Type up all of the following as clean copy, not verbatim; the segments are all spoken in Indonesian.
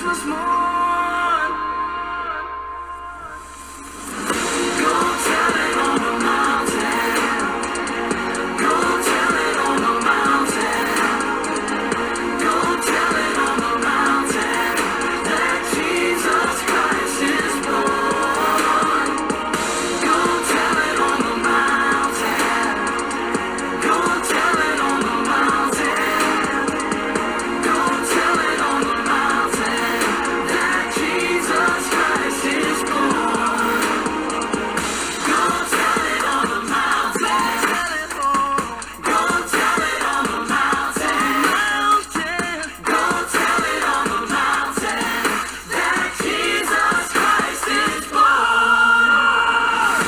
Christmas morn. Go tell it on the mountain. Go tell it on the mountain. Go tell it on the mountain that Jesus Christ is born. Go tell it on the mountain. Go tell it on the mountain. Go tell it on the mountain that Jesus Christ is born. Go tell it on the mountain. Go tell it on the mountain. Go tell it on the mountain that Jesus Christ is born.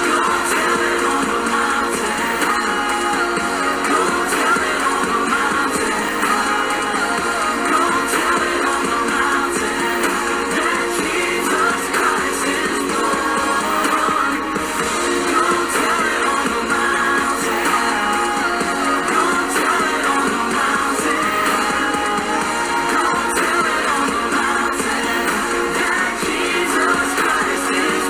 Go tell it on the mountain. Go tell it on the mountain. Go tell it on the mountain that Jesus Christ is born. Go tell it on the mountain. Go tell it on the mountain. Go tell it on the mountain that Jesus Christ is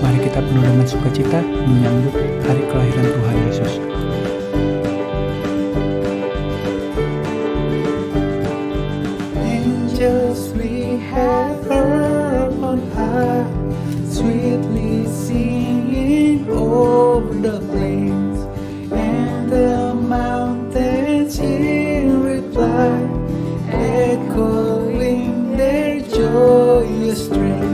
Mari kita penuh dengan sukacita menyambut hari kelahiran Tuhan Yesus. Angels we have heard on high, sweetly singing over the plains, and the mountains in reply, echoing their joyous strains.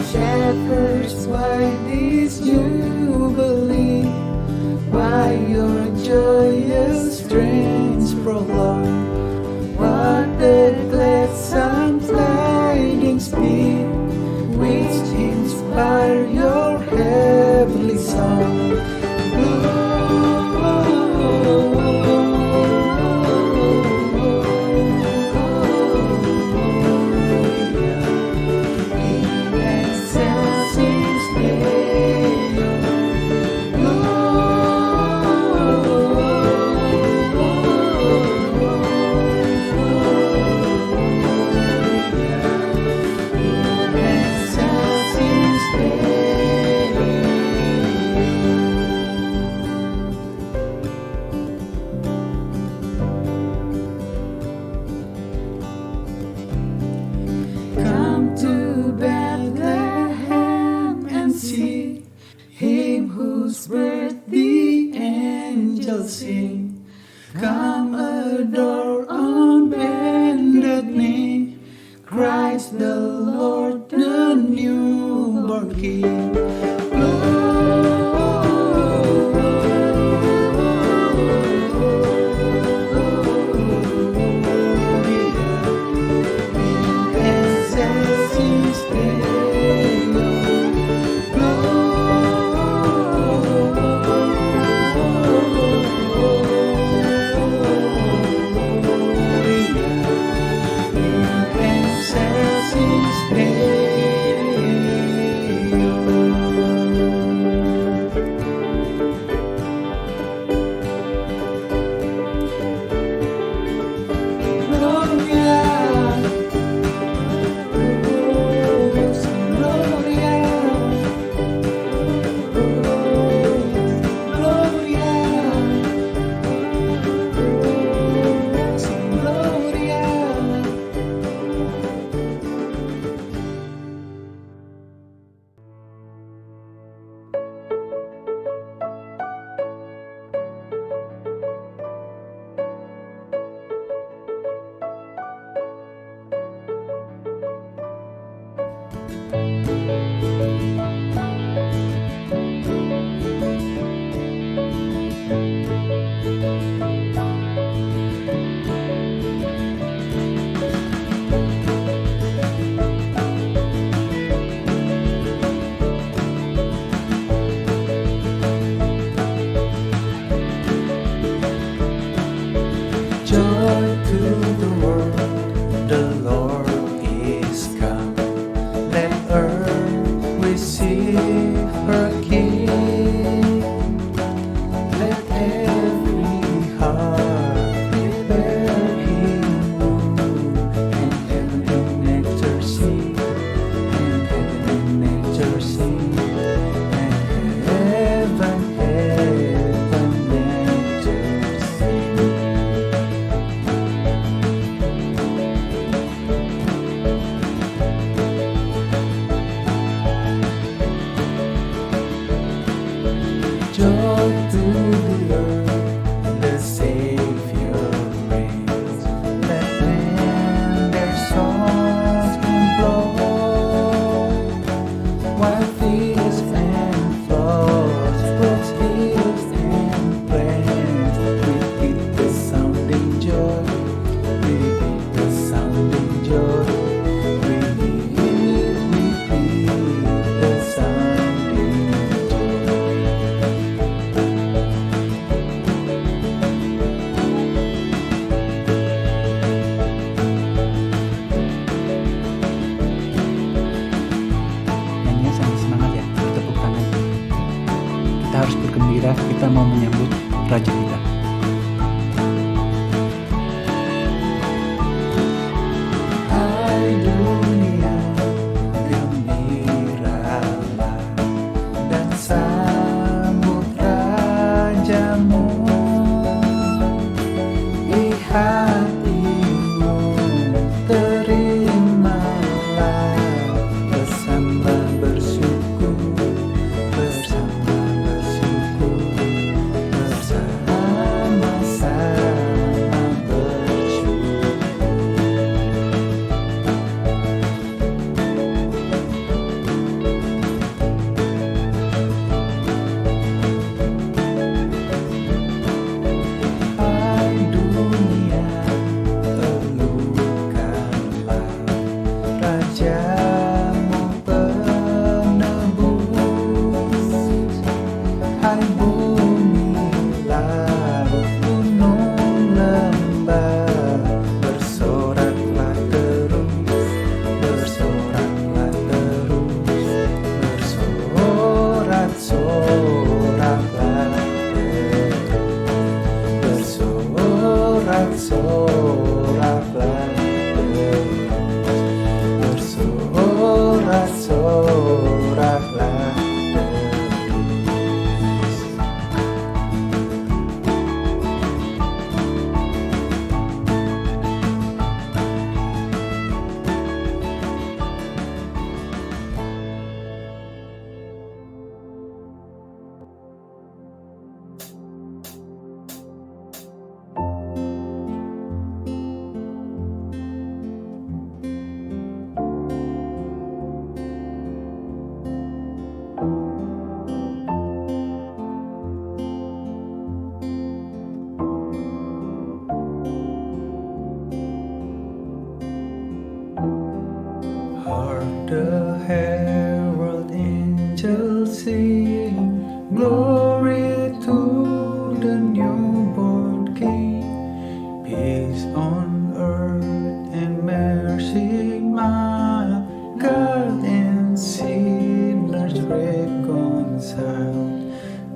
Shepherds, why this jubilee? Why your joyous strains prolong? What the gladsome tidings be, which inspire your heavenly song? Come to Bethlehem and see Him whose birth the angels sing. Come adore on bended knee Christ the Lord, the newborn King. kita mau menyambut Raja kita. Hai dunia, gembiralah dan sambut Rajamu. Di hatimu terimalah bersama bersyukur, bersama-sama bersyukur. Hai dunia, elukkanlah Rajamu penebus. Hai bumi, laut, gunung, lembah, bersoraklah terus, bersoraklah terus, bersorak-soraklah terus, bersorak-soraklah terus, bersorak-soraklah terus. Hark the herald angels sing, glory to the newborn King. Peace on earth and mercy mild, God and sinners reconciled.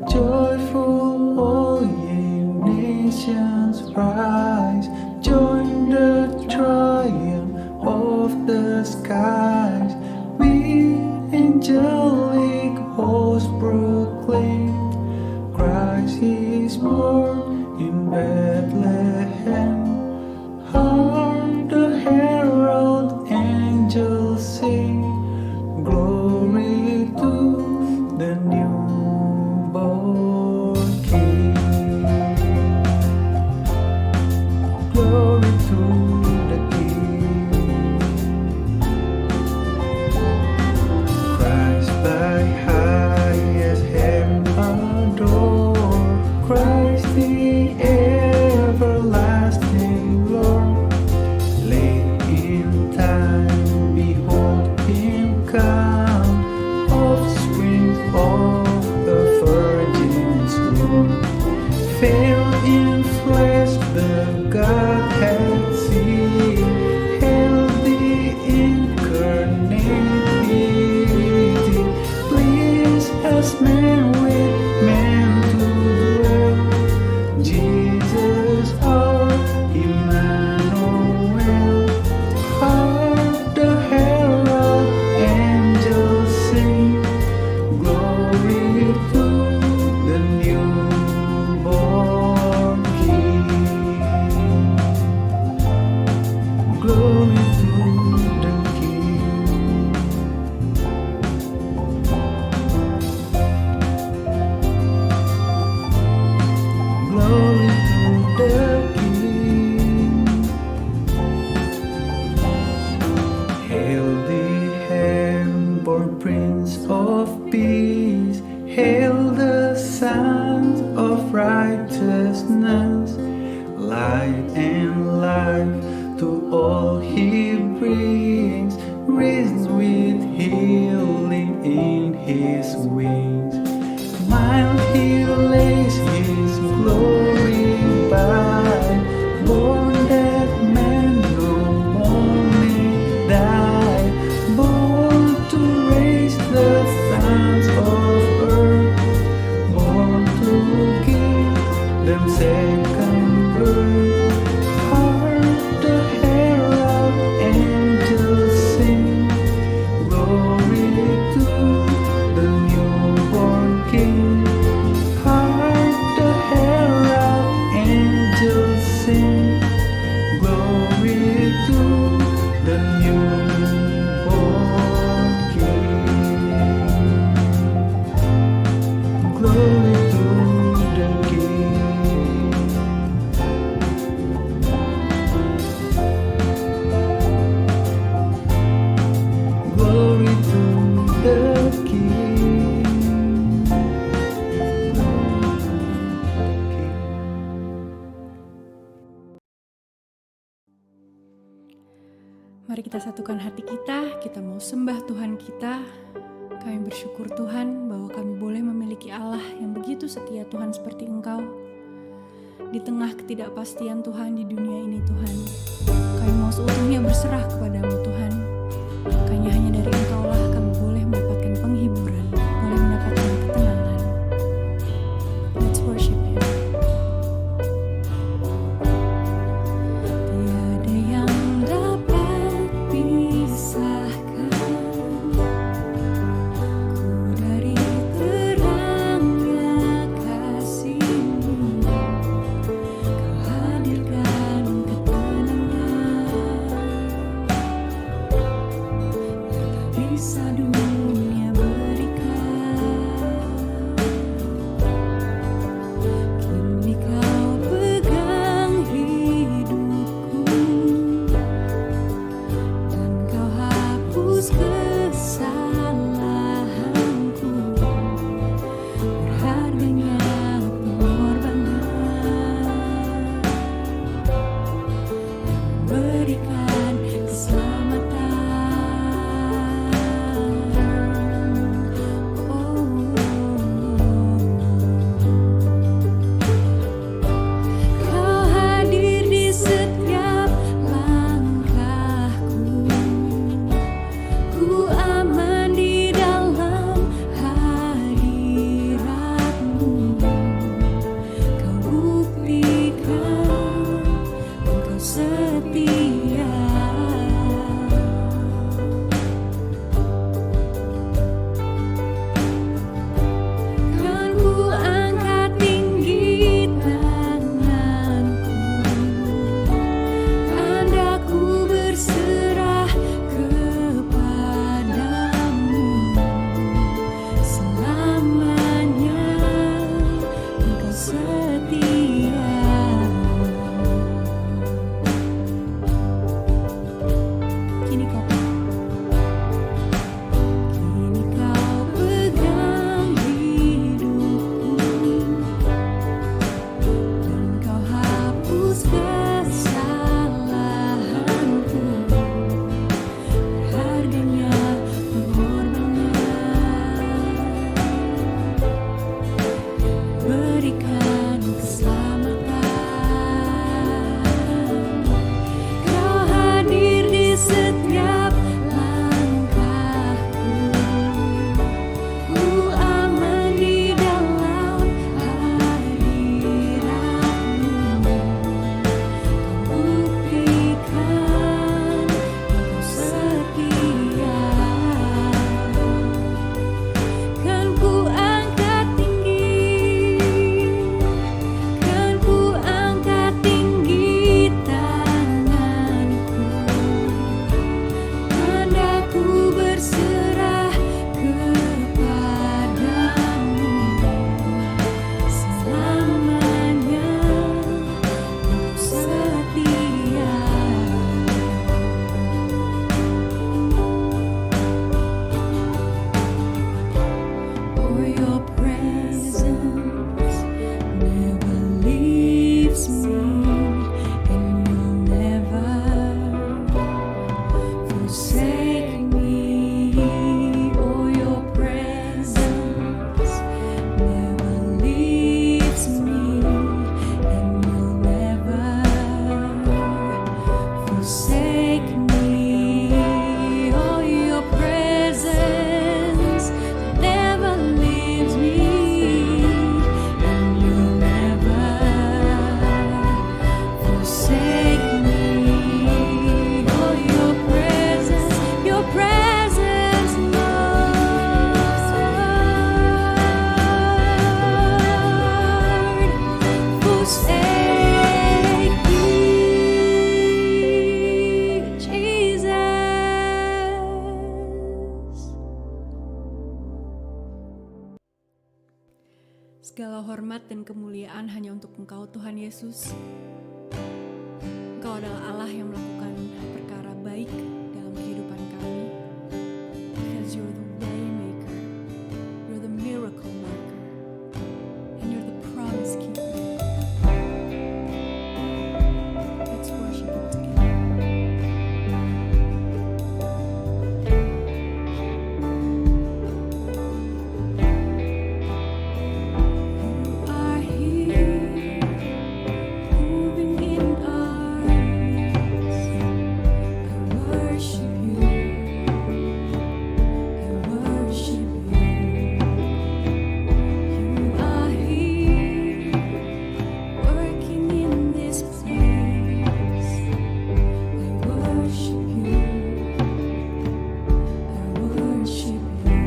Joyful all ye nations rise, join the triumph of the skies. We angelic hosts proclaim, Christ is born in Bethlehem. Hark the herald angels sing, glory to the newborn King. Glory to the King. Christ by highest heaven adore, Christ the everlasting Lord. Late in time, behold Him come, offspring of the Virgin's womb. Fair in flesh, the Godhead seen, hail the incarnate deity, pleased as man with man to dwell. Jesus our Emmanuel. Hark the herald angels sing, glory to the newborn King. Glory to the King. Glory to the King. Hail the heaven-born Prince of Peace, hail the sons of righteousness. Light and life to all He brings, wreathed with healing in His wings. Mild He lays His glory by, born that man no more may die, born to raise the sons of earth, born to them second birth. Hark the herald angels sing, glory to the newborn King. Hark the herald angels sing, glory to the newborn King. Glory to the King. Glory to the King. Mari kita satukan hati kita mau sembah Tuhan kita. Kami bersyukur Tuhan bahwa kami boleh memiliki Allah yang begitu setia Tuhan seperti Engkau. Di tengah ketidakpastian Tuhan di dunia ini Tuhan, kami mau seutuhnya berserah kepadamu Tuhan. Hanya dari Engkau lah kami boleh mendapatkan penghiburan, boleh mendapatkan ketenangan. Let's worship Him. Tiada yang dapat pisahkan ku dari terangnya kasih-Mu. Kau hadirkan ketenangan yang tak bisa hormat dan kemuliaan hanya untuk Engkau Tuhan Yesus. Engkau adalah Allah yang melakukan perkara baik dalam kehidupan kami. Because you're the way maker, you're the miracle worker, and you're the promise keeper. Let's worship Him together. You are here, moving in our midst. I worship You. I worship You. You are here, working in this place. I worship You. I worship You.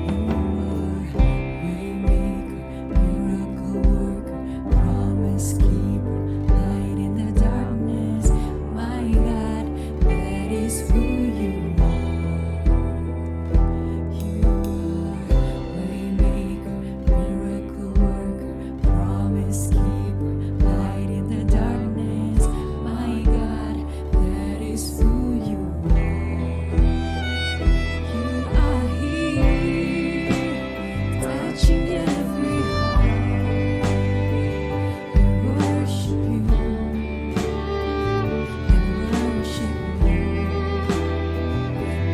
You are waymaker, miracle worker, promise keeper, light in the darkness. My God, that is who You are. You are waymaker, miracle worker, promise keeper, light in the darkness. My God, that is who You are. You are here, touching every heart. I worship You. I worship You.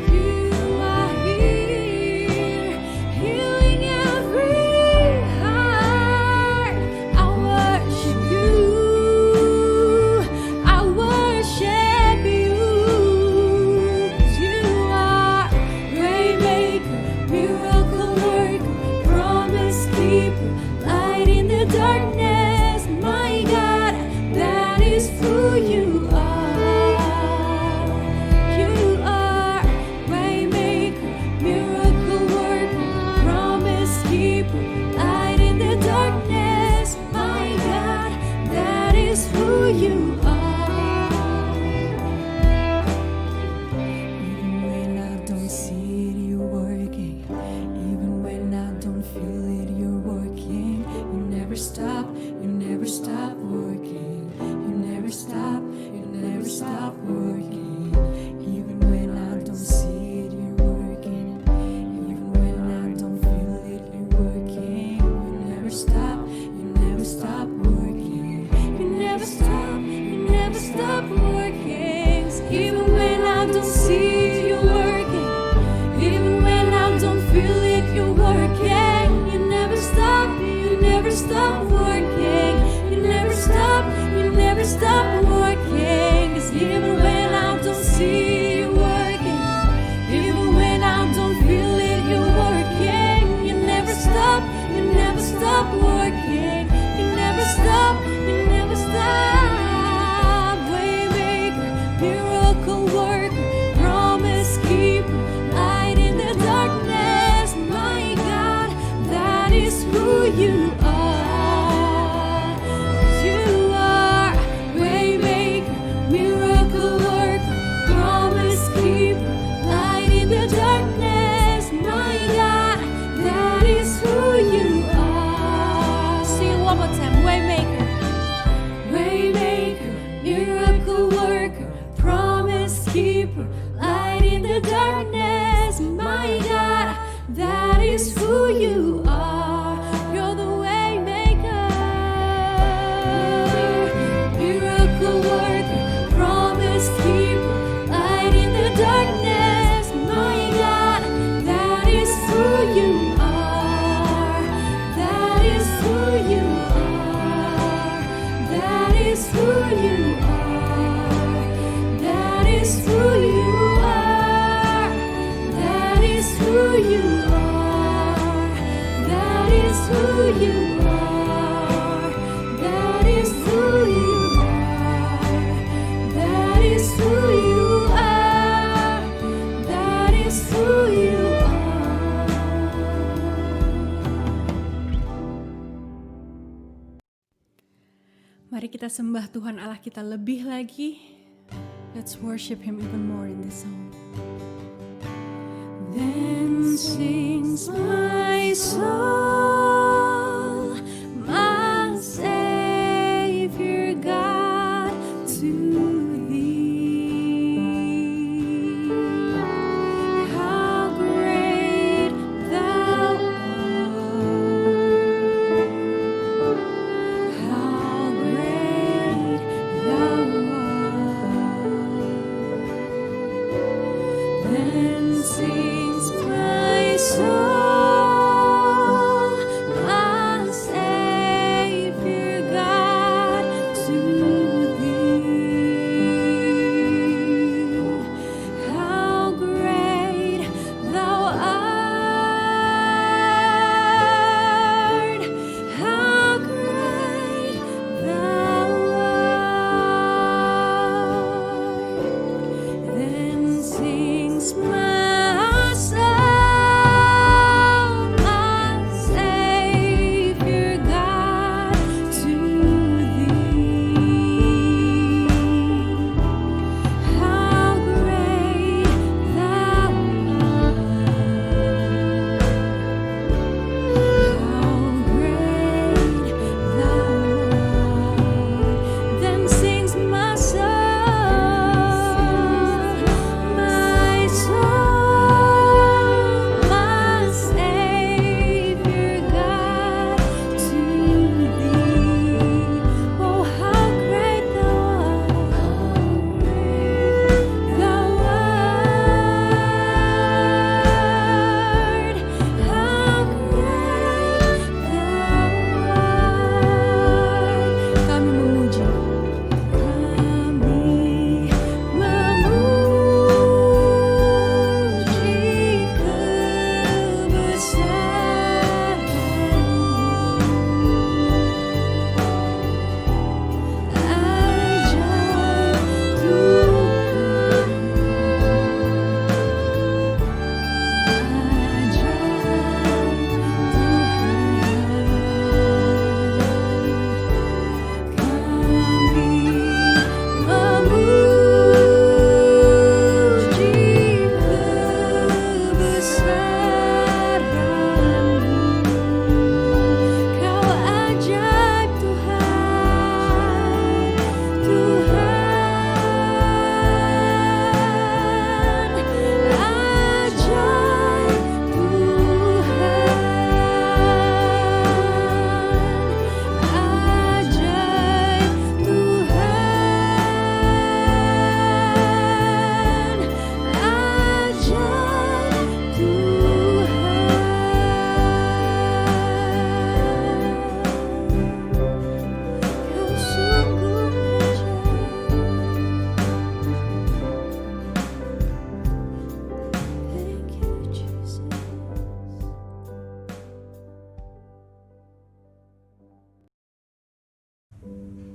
You are here, healing every heart. I worship You. I worship You. 'Cause You are waymaker, miracle worker, promise keeper, light in the darkness. My God, that is who You are. You are waymaker, miracle worker, promise keeper, light in the darkness. My God, that is who You are. Even when I don't see it, You're working. Even when I don't feel it, You're working. You never stop working. You never stop working. Even when I don't see it, You're working. Even when I don't feel it, You're working. You never stop working. You never stop working. 'Cause even when I don't see it, You're working. Even when I don't feel it, You're working. You never stop working. You never stop working. 'Cause even when I don't see it, You're working. Even when I don't feel it, You're working. You never stop working. You never stop. Waymaker, miracle worker, promise keeper, light in the darkness. My God, that is who You are. 'Cause You are waymaker, miracle worker, promise keeper, light in the darkness. My God, that is who You are. Sing it one more time. Waymaker, waymaker, miracle worker, promise keeper, light in the darkness. My God, that is who You are. You're the waymaker, miracle worker, promise keeper, light in the darkness. My God, that is who You are. That is who You are. That is who You are. That is who You are. That is who You are. That is who You are. That is who You are. That is who You are. That is who You are. Mari kita sembah Tuhan Allah kita lebih lagi. Let's worship Him even more in this song. Then sings my soul.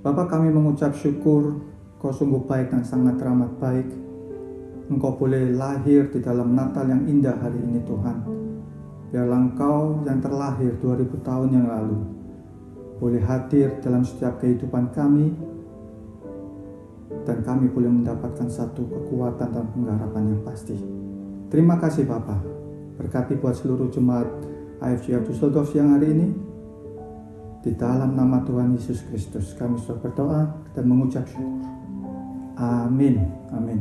Bapa, kami mengucap syukur, Kau sungguh baik dan sangat teramat baik. Engkau boleh lahir di dalam Natal yang indah hari ini Tuhan. Biarlah Engkau yang terlahir 2000 tahun yang lalu boleh hadir dalam setiap kehidupan kami, dan kami boleh mendapatkan satu kekuatan dan pengharapan yang pasti. Terima kasih Bapa. Berkati buat seluruh jemaat IFGF Düsseldorf yang hari ini. Di dalam nama Tuhan Yesus Kristus kami sudah berdoa dan mengucap syukur. Amin. Amin.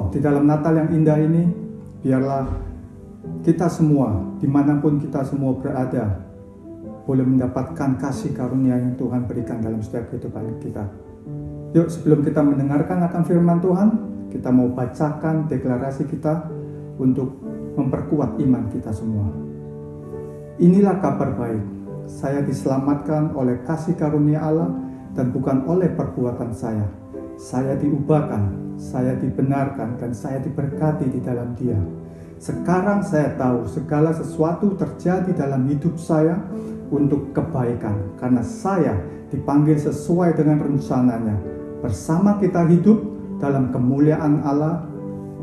Di dalam Natal yang indah ini, biarlah kita semua, dimanapun kita semua berada, boleh mendapatkan kasih karunia yang Tuhan berikan dalam setiap kehidupan kita. Yuk, sebelum kita mendengarkan akan firman Tuhan, kita mau bacakan deklarasi kita untuk memperkuat iman kita semua. Inilah kabar baik, saya diselamatkan oleh kasih karunia Allah dan bukan oleh perbuatan saya. Saya diubahkan, saya dibenarkan, dan saya diberkati di dalam Dia. Sekarang saya tahu segala sesuatu terjadi dalam hidup saya untuk kebaikan, karena saya dipanggil sesuai dengan rencananya. Bersama kita hidup dalam kemuliaan Allah.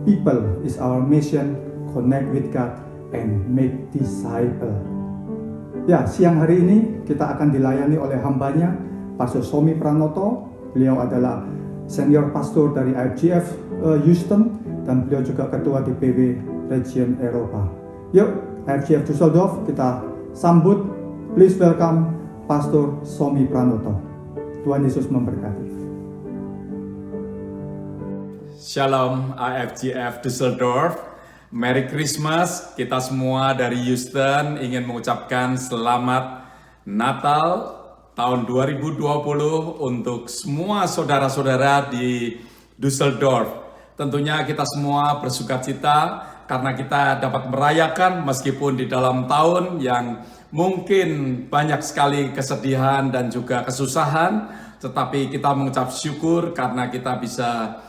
People is our mission, connect with God and make disciple. Ya, siang hari ini kita akan dilayani oleh hambanya, Pastor Somi Pranoto. Beliau adalah senior pastor dari IFGF Houston, dan beliau juga ketua DPW Region Eropa. Yuk, IFGF Düsseldorf, kita sambut. Please welcome Pastor Somi Pranoto. Tuhan Yesus memberkati. Shalom IFGF Düsseldorf. Merry Christmas. Kita semua dari Houston ingin mengucapkan selamat Natal tahun 2020 untuk semua saudara-saudara di Düsseldorf. Tentunya kita semua bersukacita karena kita dapat merayakan meskipun di dalam tahun yang mungkin banyak sekali kesedihan dan juga kesusahan, tetapi kita mengucap syukur karena kita bisa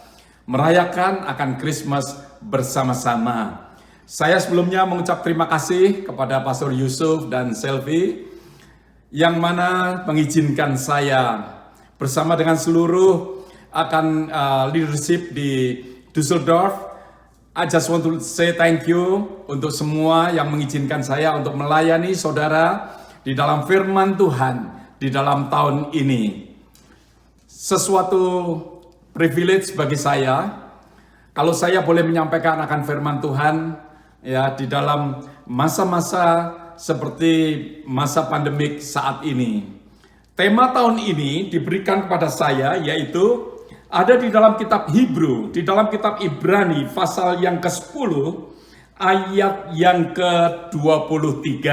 merayakan akan Christmas bersama-sama. Saya sebelumnya mengucap terima kasih kepada Pastor Yusuf dan Selvi yang mana mengizinkan saya bersama dengan seluruh akan leadership di Düsseldorf. I just want to say thank you untuk semua yang mengizinkan saya untuk melayani saudara di dalam firman Tuhan di dalam tahun ini. Sesuatu privilege bagi saya kalau saya boleh menyampaikan akan firman Tuhan ya di dalam masa-masa seperti masa pandemik saat ini. Tema tahun ini diberikan kepada saya yaitu ada di dalam kitab Hebrew, di dalam kitab Ibrani pasal yang ke-10 ayat yang ke-23.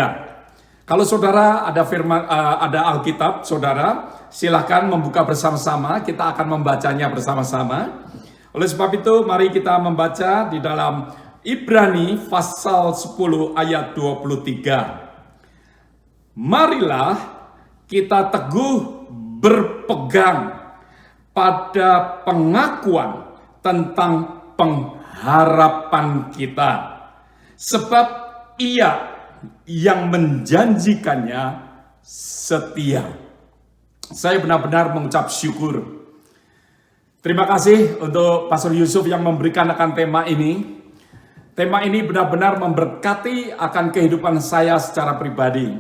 Kalau saudara ada firman ada Alkitab, saudara silakan membuka bersama-sama, kita akan membacanya bersama-sama. Oleh sebab itu mari kita membaca di dalam Ibrani pasal 10 ayat 23. Marilah kita teguh berpegang pada pengakuan tentang pengharapan kita. Sebab Ia yang menjanjikannya setia. Saya benar-benar mengucap syukur. Terima kasih untuk Pastor Yusuf yang memberikan akan tema ini. Tema ini benar-benar memberkati akan kehidupan saya secara pribadi.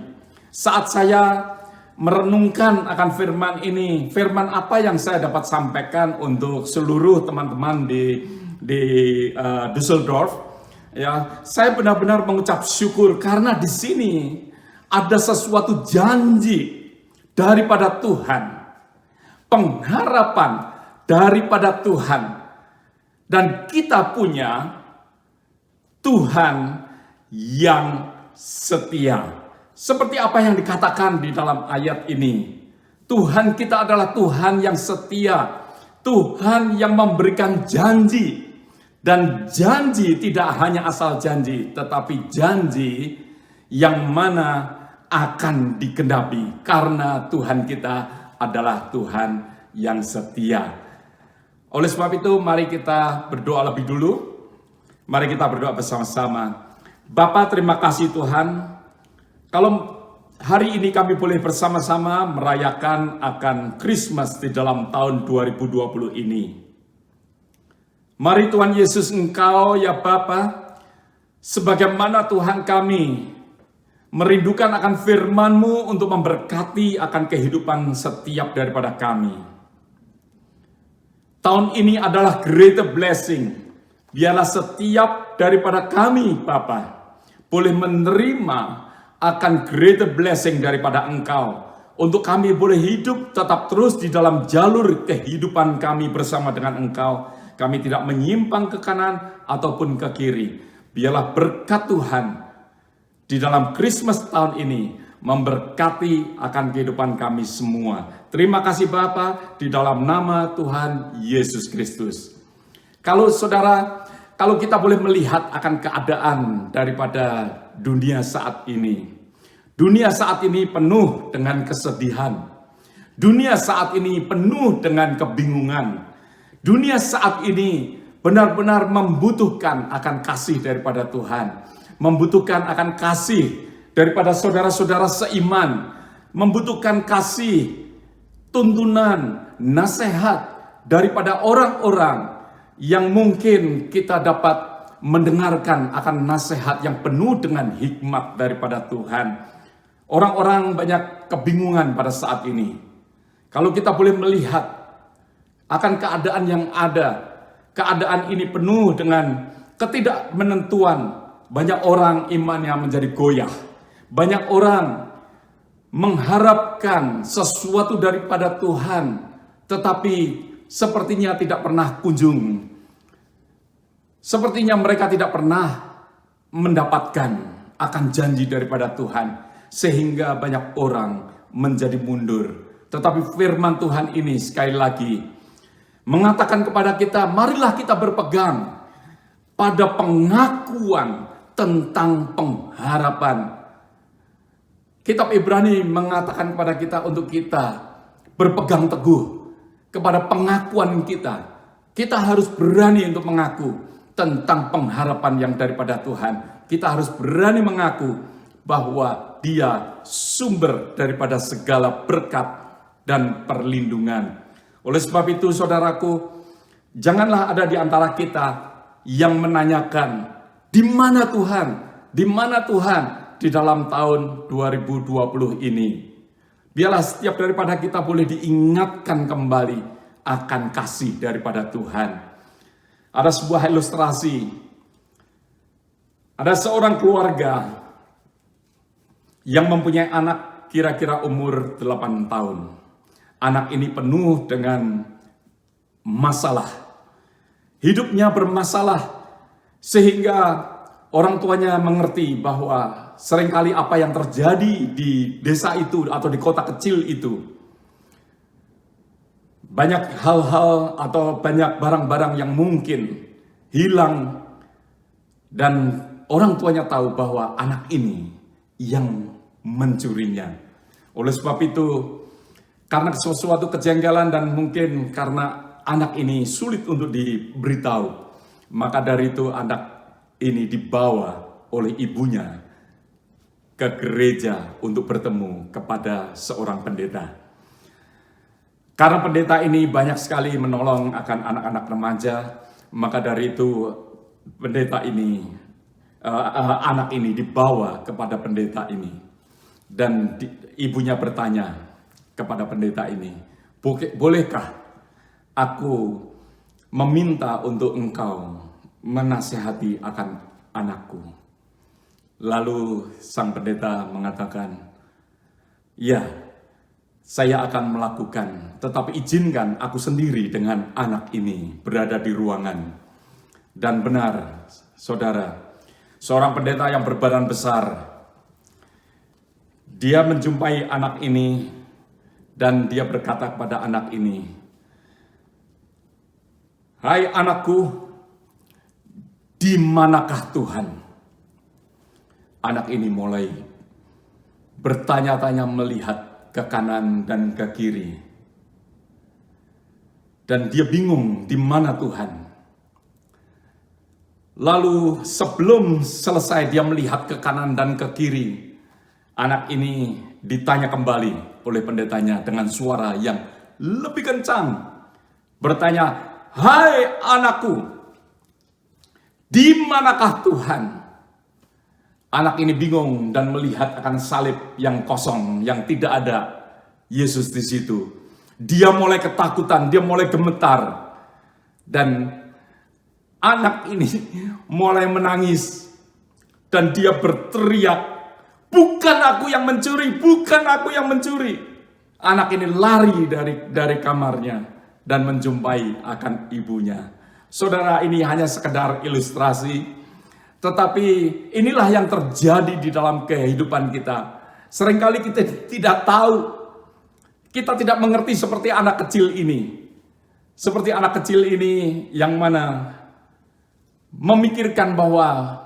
Saat saya merenungkan akan firman ini, firman apa yang saya dapat sampaikan untuk seluruh teman-teman di Düsseldorf, ya, saya benar-benar mengucap syukur karena di sini ada sesuatu janji daripada Tuhan, pengharapan daripada Tuhan, dan kita punya Tuhan yang setia. Seperti apa yang dikatakan di dalam ayat ini. Tuhan kita adalah Tuhan yang setia. Tuhan yang memberikan janji. Dan janji tidak hanya asal janji, tetapi janji yang mana akan digenapi. Karena Tuhan kita adalah Tuhan yang setia. Oleh sebab itu mari kita berdoa lebih dulu. Mari kita berdoa bersama-sama. Bapa, terima kasih Tuhan. Kalau hari ini kami boleh bersama-sama merayakan akan Christmas di dalam tahun 2020 ini. Mari Tuhan Yesus, Engkau ya Bapa, sebagaimana Tuhan kami merindukan akan firman-Mu untuk memberkati akan kehidupan setiap daripada kami. Tahun ini adalah greater blessing. Biarlah setiap daripada kami, Bapa, boleh menerima akan greater blessing daripada Engkau. Untuk kami boleh hidup tetap terus di dalam jalur kehidupan kami bersama dengan Engkau. Kami tidak menyimpang ke kanan ataupun ke kiri. Biarlah berkat Tuhan di dalam Christmas tahun ini memberkati akan kehidupan kami semua. Terima kasih Bapa, di dalam nama Tuhan Yesus Kristus. Kalau saudara, kalau kita boleh melihat akan keadaan daripada dunia saat ini. Dunia saat ini penuh dengan kesedihan. Dunia saat ini penuh dengan kebingungan. Dunia saat ini benar-benar membutuhkan akan kasih daripada Tuhan. Membutuhkan akan kasih daripada saudara-saudara seiman. Membutuhkan kasih, tuntunan, nasihat daripada orang-orang yang mungkin kita dapat mendengarkan akan nasihat yang penuh dengan hikmat daripada Tuhan. Orang-orang banyak kebingungan pada saat ini. Kalau kita boleh melihat akan keadaan yang ada, keadaan ini penuh dengan ketidakmenentuan. Banyak orang imannya menjadi goyah. Banyak orang mengharapkan sesuatu daripada Tuhan, tetapi sepertinya tidak pernah kunjung. Sepertinya mereka tidak pernah mendapatkan akan janji daripada Tuhan. Sehingga banyak orang menjadi mundur. Tetapi firman Tuhan ini sekali lagi mengatakan kepada kita, marilah kita berpegang pada pengakuan tentang pengharapan. Kitab Ibrani mengatakan kepada kita untuk kita berpegang teguh kepada pengakuan kita. Kita harus berani untuk mengaku tentang pengharapan yang daripada Tuhan. Kita harus berani mengaku bahwa Dia sumber daripada segala berkat dan perlindungan. Oleh sebab itu, saudaraku, janganlah ada di antara kita yang menanyakan, di mana Tuhan? Di mana Tuhan di dalam tahun 2020 ini? Biarlah setiap daripada kita boleh diingatkan kembali akan kasih daripada Tuhan. Ada sebuah ilustrasi. Ada seorang keluarga yang mempunyai anak kira-kira umur 8 tahun. Anak ini penuh dengan masalah. Hidupnya bermasalah sehingga orang tuanya mengerti bahwa seringkali apa yang terjadi di desa itu atau di kota kecil itu, banyak hal-hal atau banyak barang-barang yang mungkin hilang dan orang tuanya tahu bahwa anak ini yang mencurinya. Oleh sebab itu, karena sesuatu kejanggalan dan mungkin karena anak ini sulit untuk diberitahu, maka dari itu anak ini dibawa oleh ibunya ke gereja untuk bertemu kepada seorang pendeta. Karena pendeta ini banyak sekali menolong akan anak-anak remaja, maka dari itu pendeta ini, anak ini dibawa kepada pendeta ini. Dan ibunya bertanya kepada pendeta ini, bolehkah aku meminta untuk engkau menasihati akan anakku? Lalu sang pendeta mengatakan, ya, saya akan melakukan, tetapi izinkan aku sendiri dengan anak ini berada di ruangan. Dan benar, saudara, seorang pendeta yang berbadan besar, dia menjumpai anak ini dan dia berkata kepada anak ini, hai anakku, di manakah Tuhan? Anak ini mulai bertanya-tanya melihat ke kanan dan ke kiri. Dan dia bingung di mana Tuhan. Lalu sebelum selesai dia melihat ke kanan dan ke kiri, Anak ini ditanya kembali oleh pendetanya dengan suara yang lebih kencang. Bertanya, "Hai anakku, di manakah Tuhan?" Anak ini bingung dan melihat akan salib yang kosong, yang tidak ada Yesus di situ. Dia mulai ketakutan, dia mulai gemetar. Dan anak ini mulai menangis. Dan dia berteriak, "Bukan aku yang mencuri, bukan aku yang mencuri." Anak ini lari dari kamarnya dan menjumpai akan ibunya. Saudara, ini hanya sekedar ilustrasi, tetapi inilah yang terjadi di dalam kehidupan kita. Seringkali kita tidak tahu, kita tidak mengerti seperti anak kecil ini. Seperti anak kecil ini yang mana memikirkan bahwa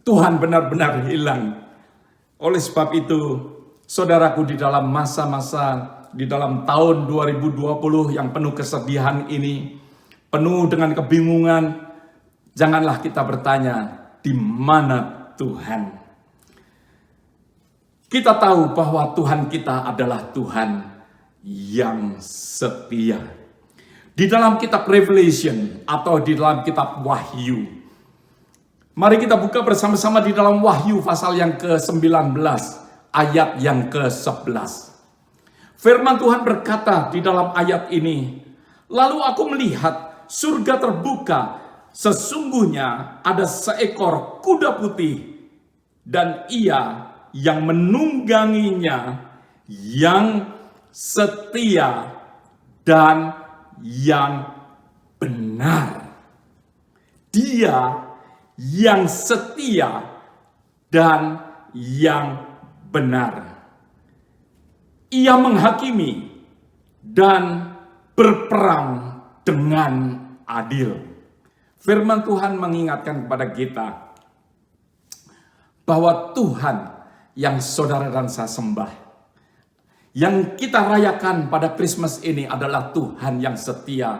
Tuhan benar-benar hilang. Oleh sebab itu, saudaraku, di dalam masa-masa, di dalam tahun 2020 yang penuh kesedihan ini, penuh dengan kebingungan, janganlah kita bertanya, di mana Tuhan? Kita tahu bahwa Tuhan kita adalah Tuhan yang setia. Di dalam kitab Revelation atau di dalam kitab Wahyu, mari kita buka bersama-sama di dalam Wahyu pasal yang ke-19 ayat yang ke-11. Firman Tuhan berkata di dalam ayat ini, "Lalu aku melihat surga terbuka, sesungguhnya ada seekor kuda putih, dan ia yang menungganginya yang setia dan yang benar." Dia yang setia dan yang benar. Ia menghakimi dan berperang dengan adil. Firman Tuhan mengingatkan kepada kita bahwa Tuhan yang saudara dan saya sembah, yang kita rayakan pada Christmas ini adalah Tuhan yang setia.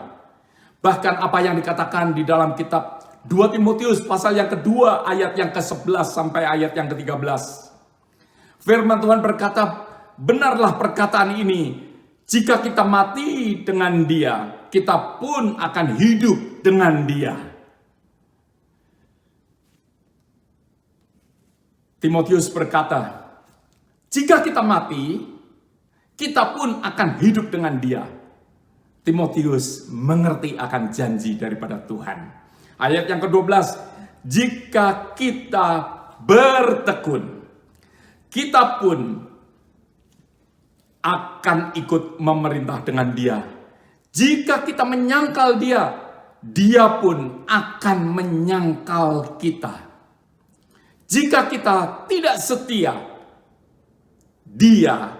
Bahkan apa yang dikatakan di dalam kitab 2 Timotius pasal yang kedua ayat yang ke-11 sampai ayat yang ke-13. Firman Tuhan berkata, "Benarlah perkataan ini, jika kita mati dengan Dia, kita pun akan hidup dengan Dia." Timotius berkata, jika kita mati, kita pun akan hidup dengan Dia. Timotius mengerti akan janji daripada Tuhan. Ayat yang ke-12, jika kita bertekun, kita pun akan ikut memerintah dengan Dia. Jika kita menyangkal Dia, Dia pun akan menyangkal kita. Jika kita tidak setia, Dia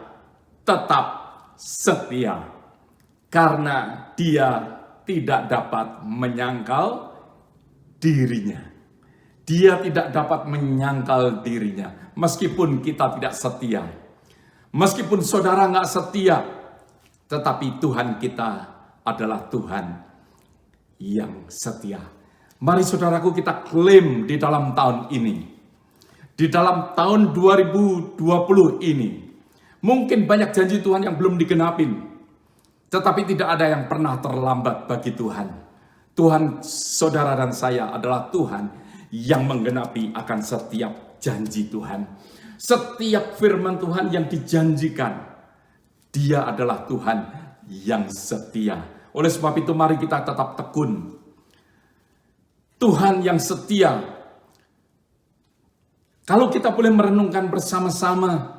tetap setia. Karena Dia tidak dapat menyangkal dirinya. Dia tidak dapat menyangkal dirinya. Meskipun kita tidak setia. Meskipun saudara nggak setia. Tetapi Tuhan kita adalah Tuhan yang setia. Mari saudaraku, kita klaim di dalam tahun ini. Di dalam tahun 2020 ini. Mungkin banyak janji Tuhan yang belum digenapin. Tetapi tidak ada yang pernah terlambat bagi Tuhan. Tuhan saudara dan saya adalah Tuhan yang menggenapi akan setiap janji Tuhan. Setiap firman Tuhan yang dijanjikan, Dia adalah Tuhan yang setia. Oleh sebab itu mari kita tetap tekun. Tuhan yang setia. Kalau kita boleh merenungkan bersama-sama,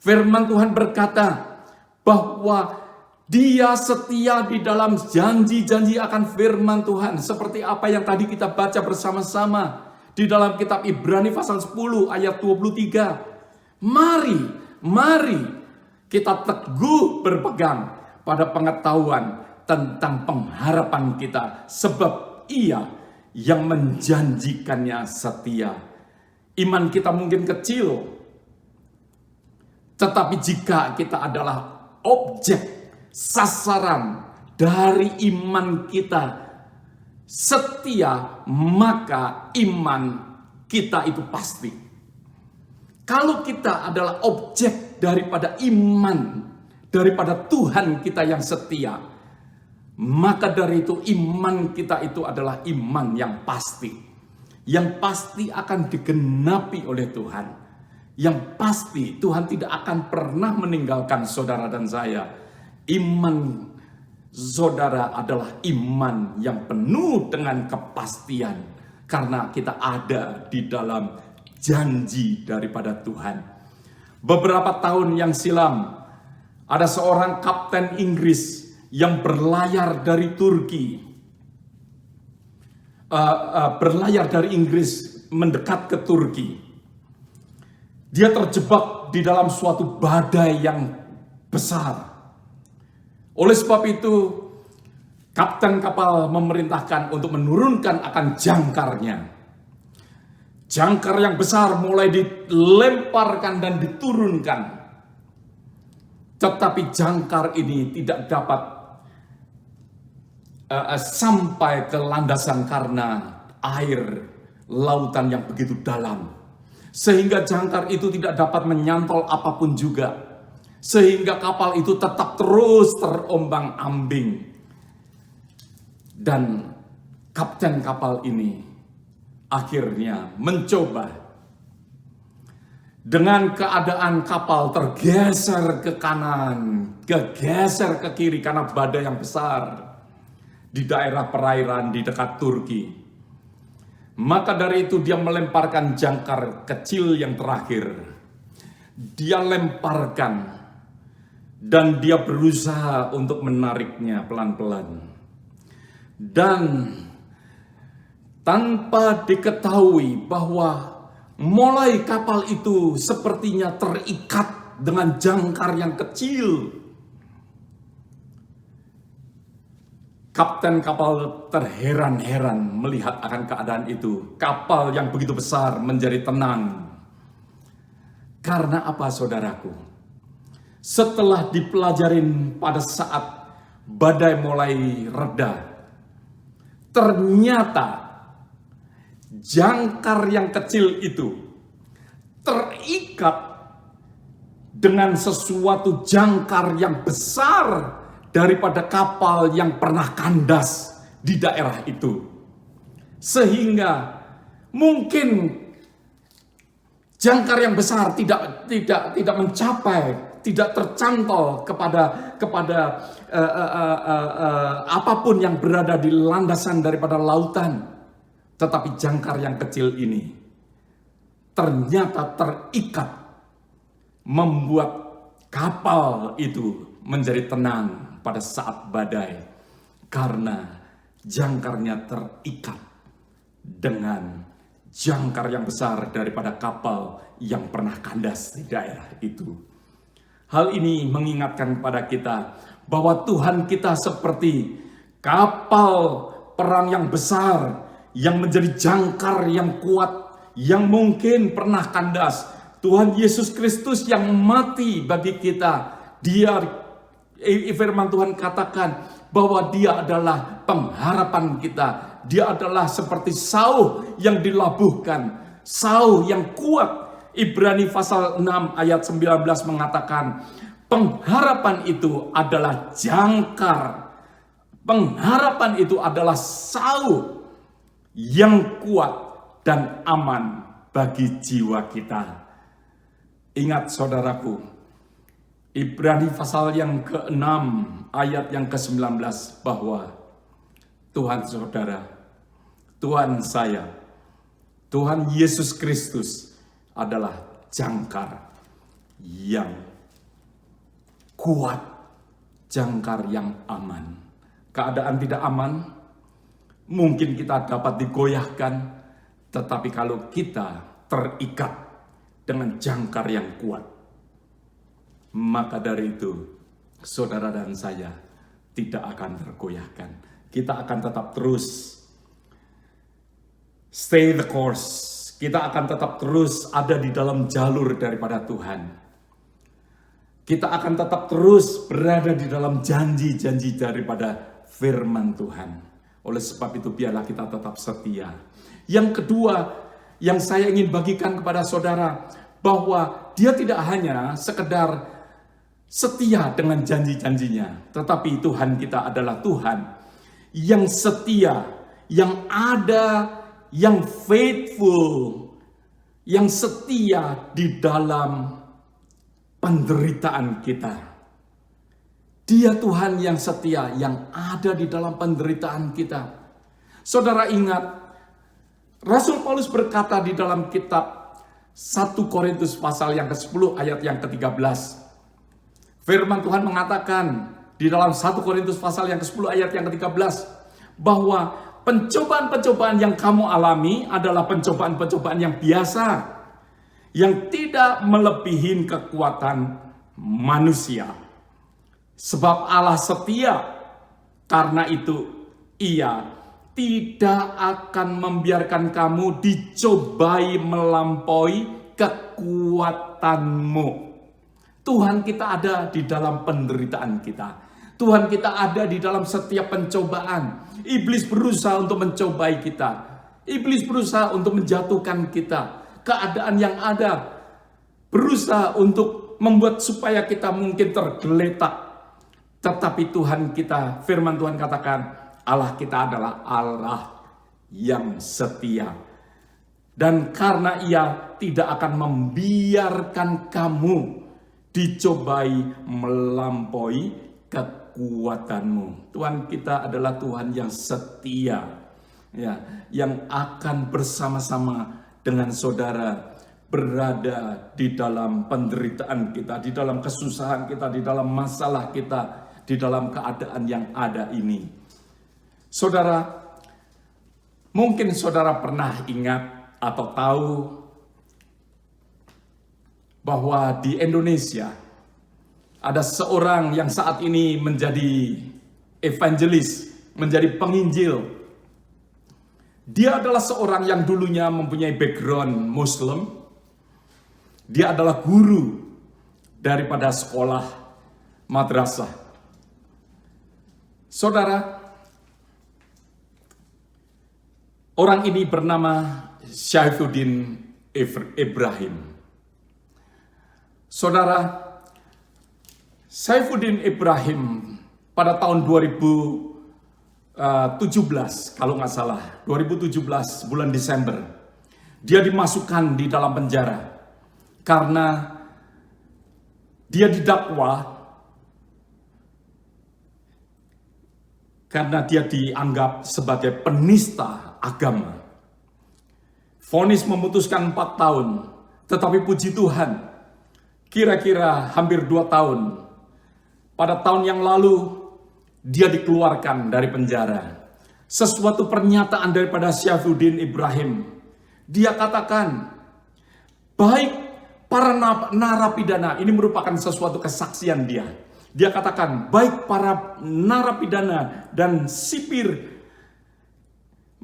firman Tuhan berkata bahwa Dia setia di dalam janji-janji akan firman Tuhan. Seperti apa yang tadi kita baca bersama-sama di dalam kitab Ibrani pasal 10 ayat 23. Mari kita teguh berpegang pada pengetahuan tentang pengharapan kita. Sebab Ia yang menjanjikannya setia. Iman kita mungkin kecil, tetapi jika kita adalah objek sasaran dari iman kita setia, maka iman kita itu pasti. Kalau kita adalah objek daripada iman, daripada Tuhan kita yang setia, maka dari itu iman kita itu adalah iman yang pasti. Yang pasti akan digenapi oleh Tuhan. Yang pasti Tuhan tidak akan pernah meninggalkan saudara dan saya. Iman saudara adalah iman yang penuh dengan kepastian. Karena kita ada di dalam janji daripada Tuhan. Beberapa tahun yang silam, ada seorang kapten Inggris yang berlayar dari Turki, berlayar dari Inggris mendekat ke Turki. Dia terjebak di dalam suatu badai yang besar. Oleh sebab itu, kapten kapal memerintahkan untuk menurunkan akan jangkarnya. Jangkar yang besar mulai dilemparkan dan diturunkan. Tetapi jangkar ini tidak dapat sampai ke landasan karena air lautan yang begitu dalam. Sehingga jangkar itu tidak dapat menyantol apapun juga. Sehingga kapal itu tetap terus terombang-ambing. Dan kapten kapal ini akhirnya mencoba dengan keadaan kapal tergeser ke kanan, geser ke kiri karena badai yang besar di daerah perairan di dekat Turki. Maka dari itu dia melemparkan jangkar kecil yang terakhir. Dia lemparkan dan dia berusaha untuk menariknya pelan-pelan. Dan tanpa diketahui bahwa mulai kapal itu sepertinya terikat dengan jangkar yang kecil. Kapten kapal terheran-heran melihat akan keadaan itu. Kapal yang begitu besar menjadi tenang. Karena apa, saudaraku? Setelah dipelajarin pada saat badai mulai reda, ternyata jangkar yang kecil itu terikat dengan sesuatu jangkar yang besar daripada kapal yang pernah kandas di daerah itu. Sehingga mungkin jangkar yang besar tidak mencapai, tidak tercantol kepada apapun yang berada di landasan daripada lautan. Tetapi jangkar yang kecil ini ternyata terikat, membuat kapal itu menjadi tenang pada saat badai. Karena jangkarnya terikat dengan jangkar yang besar daripada kapal yang pernah kandas di daerah itu. Hal ini mengingatkan kepada kita bahwa Tuhan kita seperti kapal perang yang besar yang menjadi jangkar yang kuat, yang mungkin pernah kandas. Tuhan Yesus Kristus yang mati bagi kita. Dia, firman Tuhan katakan bahwa dia adalah pengharapan kita. Dia adalah seperti sauh yang dilabuhkan, sauh yang kuat. Ibrani pasal 6 ayat 19 mengatakan, pengharapan itu adalah jangkar. Pengharapan itu adalah sauh yang kuat dan aman bagi jiwa kita. Ingat saudaraku, Ibrani pasal yang ke-6 ayat yang ke-19 bahwa Tuhan saudara, Tuhan saya, Tuhan Yesus Kristus adalah jangkar yang kuat, jangkar yang aman. Keadaan tidak aman, mungkin kita dapat digoyahkan, tetapi kalau kita terikat dengan jangkar yang kuat, maka dari itu saudara dan saya tidak akan tergoyahkan. Kita akan tetap terus stay the course. Kita akan tetap terus ada di dalam jalur daripada Tuhan. Kita akan tetap terus berada di dalam janji-janji daripada firman Tuhan. Oleh sebab itu biarlah kita tetap setia. Yang kedua yang saya ingin bagikan kepada saudara, bahwa Dia tidak hanya sekedar setia dengan janji-janjinya, tetapi Tuhan kita adalah Tuhan yang setia, yang ada, yang faithful, yang setia di dalam penderitaan kita. Dia Tuhan yang setia, yang ada di dalam penderitaan kita. Saudara ingat, Rasul Paulus berkata di dalam kitab 1 Korintus pasal yang ke-10 ayat yang ke-13. Firman Tuhan mengatakan di dalam 1 Korintus pasal yang ke-10 ayat yang ke-13 bahwa pencobaan-pencobaan yang kamu alami adalah pencobaan-pencobaan yang biasa, yang tidak melebihi kekuatan manusia. Sebab Allah setia, karena itu Ia tidak akan membiarkan kamu dicobai melampaui kekuatanmu. Tuhan kita ada di dalam penderitaan kita. Tuhan kita ada di dalam setiap pencobaan. Iblis berusaha untuk mencobai kita. Iblis berusaha untuk menjatuhkan kita. Keadaan yang ada berusaha untuk membuat supaya kita mungkin tergeletak. Tetapi Tuhan kita, firman Tuhan katakan, Allah kita adalah Allah yang setia. Dan karena Ia tidak akan membiarkan kamu dicobai melampaui kekuatanmu. Tuhan kita adalah Tuhan yang setia, ya, yang akan bersama-sama dengan saudara berada di dalam penderitaan kita, di dalam kesusahan kita, di dalam masalah kita, di dalam keadaan yang ada ini. Saudara, mungkin saudara pernah ingat atau tahu bahwa di Indonesia ada seorang yang saat ini menjadi evangelis, menjadi penginjil. Dia adalah seorang yang dulunya mempunyai background Muslim. Dia adalah guru daripada sekolah madrasah. Saudara, orang ini bernama Syaifuddin Ibrahim. Saudara, Syaifuddin Ibrahim pada tahun 2017, kalau nggak salah, 2017 bulan Desember, dia dimasukkan di dalam penjara karena dia didakwa karena dia dianggap sebagai penista agama. Vonis memutuskan 4 tahun, tetapi puji Tuhan, kira-kira hampir 2 tahun. Pada tahun yang lalu, dia dikeluarkan dari penjara. Sesuatu pernyataan daripada Syaifuddin Ibrahim. Dia katakan, baik para narapidana, ini merupakan sesuatu kesaksian dia. Dia katakan, baik para narapidana dan sipir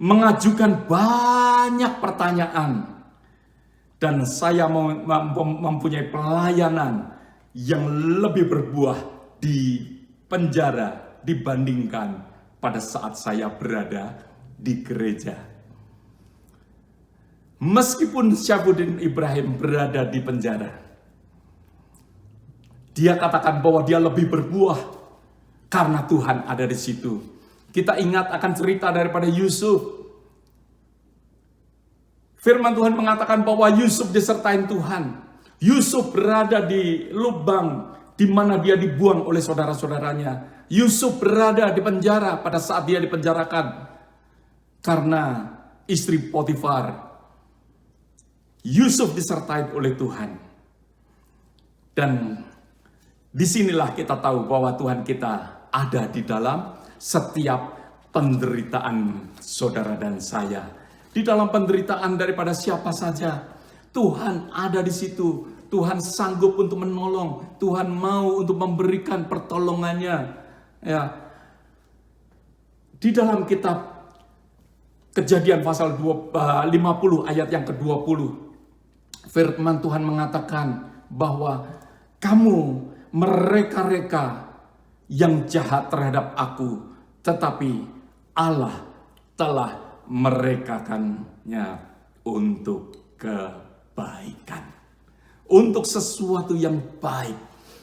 mengajukan banyak pertanyaan. Dan saya mempunyai pelayanan yang lebih berbuah di penjara dibandingkan pada saat saya berada di gereja. Meskipun Syaifuddin Ibrahim berada di penjara, dia katakan bahwa dia lebih berbuah karena Tuhan ada di situ. Kita ingat akan cerita daripada Yusuf. Firman Tuhan mengatakan bahwa Yusuf disertai Tuhan. Yusuf berada di lubang di mana dia dibuang oleh saudara-saudaranya. Yusuf berada di penjara pada saat dia dipenjarakan karena istri Potifar. Yusuf disertai oleh Tuhan. Dan disinilah kita tahu bahwa Tuhan kita ada di dalam setiap penderitaan saudara dan saya. Di dalam penderitaan daripada siapa saja, Tuhan ada di situ. Tuhan sanggup untuk menolong. Tuhan mau untuk memberikan pertolongannya. Ya. Di dalam kitab Kejadian pasal 50 ayat yang ke-20, firman Tuhan mengatakan bahwa kamu mereka-reka yang jahat terhadap aku, tetapi Allah telah merekakannya untuk kebaikan. untuk sesuatu yang baik,